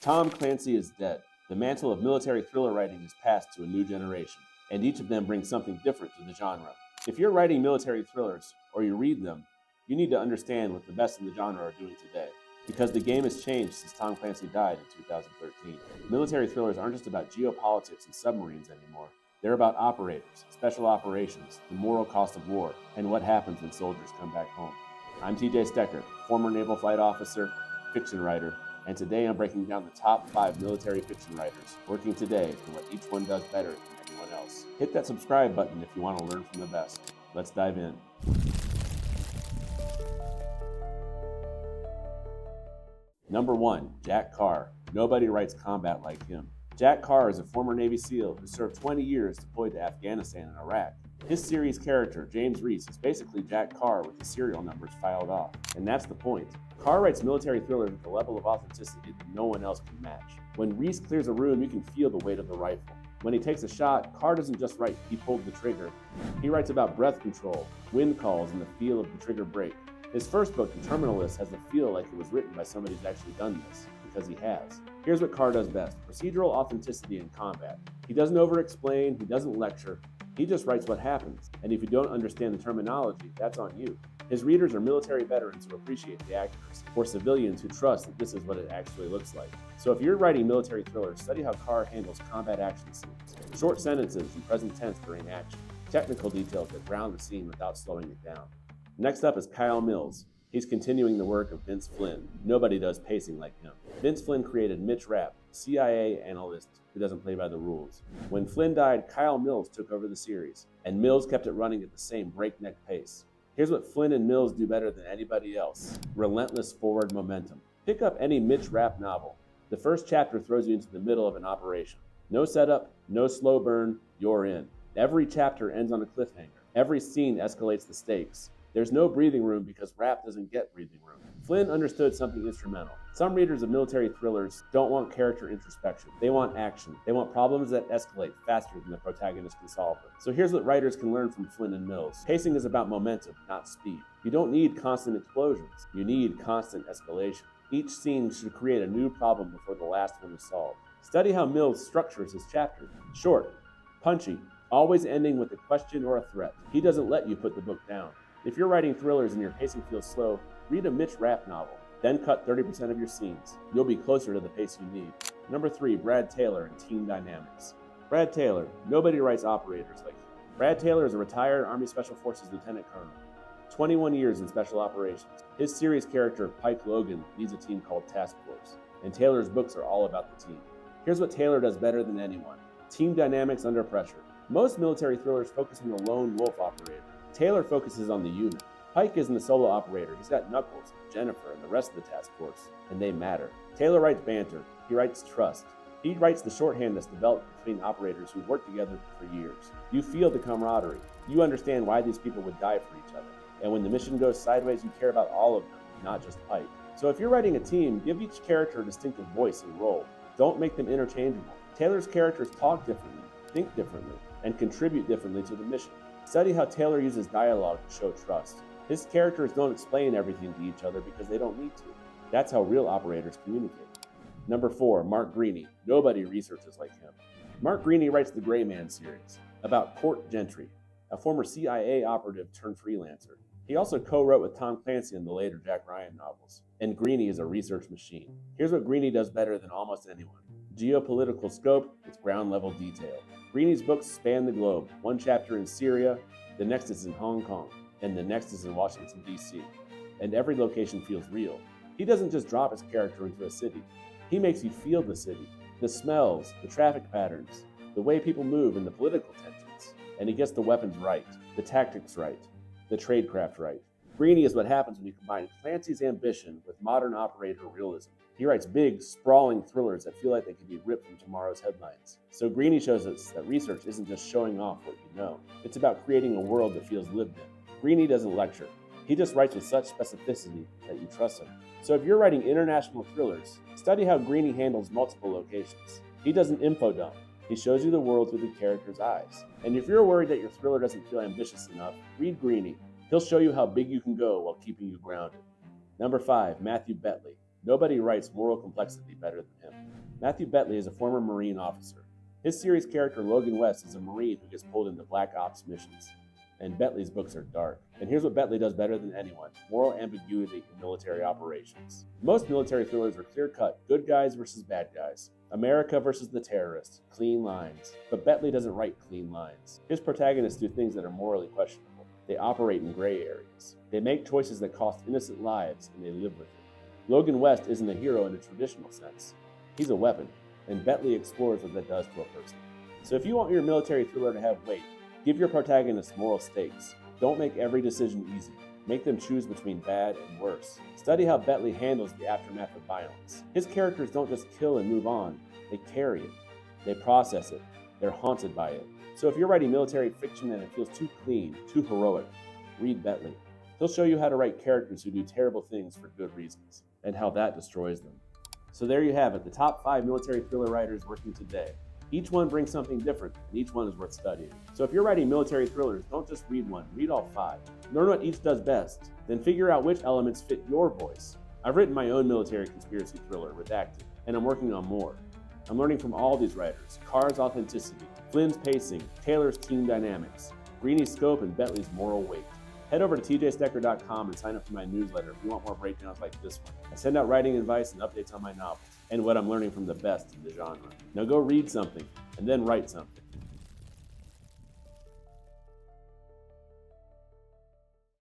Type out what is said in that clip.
Tom Clancy is dead. The mantle of military thriller writing is passed to a new generation, and each of them brings something different to the genre. If you're writing military thrillers, or you read them, you need to understand what the best in the genre are doing today. Because the game has changed since Tom Clancy died in 2013. Military thrillers aren't just about geopolitics and submarines anymore. They're about operators, special operations, the moral cost of war, and what happens when soldiers come back home. I'm TJ Stecker, former naval flight officer, fiction writer, and today I'm breaking down the top 5 military fiction writers working today and what each one does better than anyone else. Hit that subscribe button if you want to learn from the best. Let's dive in. Number 1, Jack Carr. Nobody writes combat like him. Jack Carr is a former Navy SEAL who served 20 years deployed to Afghanistan and Iraq. His series character, James Reese, is basically Jack Carr with the serial numbers filed off. And that's the point. Carr writes military thrillers with a level of authenticity that no one else can match. When Reese clears a room, you can feel the weight of the rifle. When he takes a shot, Carr doesn't just write, he pulled the trigger. He writes about breath control, wind calls, and the feel of the trigger break. His first book, The Terminalist, has the feel like it was written by somebody who's actually done this, because he has. Here's what Carr does best: procedural authenticity in combat. He doesn't over-explain, he doesn't lecture, he just writes what happens. And if you don't understand the terminology, that's on you. His readers are military veterans who appreciate the accuracy, or civilians who trust that this is what it actually looks like. So if you're writing military thrillers, study how Carr handles combat action scenes, short sentences in present tense during action, technical details that ground the scene without slowing it down. Next up is Kyle Mills. He's continuing the work of Vince Flynn. Nobody does pacing like him. Vince Flynn created Mitch Rapp, CIA analyst who doesn't play by the rules. When Flynn died, Kyle Mills took over the series, and Mills kept it running at the same breakneck pace. Here's what Flynn and Mills do better than anybody else: relentless forward momentum. Pick up any Mitch Rapp novel. The first chapter throws you into the middle of an operation. No setup, no slow burn, you're in. Every chapter ends on a cliffhanger. Every scene escalates the stakes. There's no breathing room because Rapp doesn't get breathing room. Flynn understood something instrumental. Some readers of military thrillers don't want character introspection. They want action. They want problems that escalate faster than the protagonist can solve them. So here's what writers can learn from Flynn and Mills. Pacing is about momentum, not speed. You don't need constant explosions. You need constant escalation. Each scene should create a new problem before the last one is solved. Study how Mills structures his chapters. Short, punchy, always ending with a question or a threat. He doesn't let you put the book down. If you're writing thrillers and your pacing feels slow, read a Mitch Rapp novel, then cut 30% of your scenes. You'll be closer to the pace you need. Number 3, Brad Taylor and Team Dynamics. Brad Taylor. Nobody writes operators like him. Brad Taylor is a retired Army Special Forces Lieutenant Colonel. 21 years in special operations. His series character, Pike Logan, leads a team called Task Force, and Taylor's books are all about the team. Here's what Taylor does better than anyone: team dynamics under pressure. Most military thrillers focus on the lone wolf operator. Taylor focuses on the unit. Pike isn't a solo operator. He's got Knuckles, Jennifer, and the rest of the task force, and they matter. Taylor writes banter. He writes trust. He writes the shorthand that's developed between operators who've worked together for years. You feel the camaraderie. You understand why these people would die for each other. And when the mission goes sideways, you care about all of them, not just Pike. So if you're writing a team, give each character a distinctive voice and role. Don't make them interchangeable. Taylor's characters talk differently, think differently, and contribute differently to the mission. Study how Taylor uses dialogue to show trust. His characters don't explain everything to each other because they don't need to. That's how real operators communicate. Number 4, Mark Greaney. Nobody researches like him. Mark Greaney writes the Gray Man series, about Court Gentry, a former CIA operative turned freelancer. He also co-wrote with Tom Clancy in the later Jack Ryan novels. And Greaney is a research machine. Here's what Greaney does better than almost anyone: geopolitical scope with ground-level detail. Greaney's books span the globe. One chapter in Syria, the next is in Hong Kong, and the next is in Washington, D.C. And every location feels real. He doesn't just drop his character into a city. He makes you feel the city, the smells, the traffic patterns, the way people move, and the political tensions. And he gets the weapons right, the tactics right, the tradecraft right. Greaney is what happens when you combine Clancy's ambition with modern operator realism. He writes big, sprawling thrillers that feel like they could be ripped from tomorrow's headlines. So Greaney shows us that research isn't just showing off what you know. It's about creating a world that feels lived in. Greaney doesn't lecture. He just writes with such specificity that you trust him. So if you're writing international thrillers, study how Greaney handles multiple locations. He doesn't info dump. He shows you the world through the character's eyes. And if you're worried that your thriller doesn't feel ambitious enough, read Greaney. He'll show you how big you can go while keeping you grounded. Number 5, Matthew Betley. Nobody writes moral complexity better than him. Matthew Bentley is a former Marine officer. His series character Logan West is a Marine who gets pulled into Black Ops missions. And Bentley's books are dark. And here's what Bentley does better than anyone: moral ambiguity in military operations. Most military thrillers are clear-cut, good guys versus bad guys. America versus the terrorists, clean lines. But Bentley doesn't write clean lines. His protagonists do things that are morally questionable. They operate in gray areas. They make choices that cost innocent lives, and they live with it. Logan West isn't a hero in a traditional sense. He's a weapon, and Bentley explores what that does to a person. So if you want your military thriller to have weight, give your protagonists moral stakes. Don't make every decision easy. Make them choose between bad and worse. Study how Bentley handles the aftermath of violence. His characters don't just kill and move on. They carry it. They process it. They're haunted by it. So if you're writing military fiction and it feels too clean, too heroic, read Bentley. He'll show you how to write characters who do terrible things for good reasons, and how that destroys them. So there you have it, the top 5 military thriller writers working today. Each one brings something different, and each one is worth studying. So if you're writing military thrillers, don't just read one, read all 5. Learn what each does best, then figure out which elements fit your voice. I've written my own military conspiracy thriller, Redacted, and I'm working on more. I'm learning from all these writers: Carr's authenticity, Flynn's pacing, Taylor's team dynamics, Greeny's scope, and Bentley's moral weight. Head over to tjstecker.com and sign up for my newsletter if you want more breakdowns like this one. I send out writing advice and updates on my novels, and what I'm learning from the best in the genre. Now go read something, and then write something.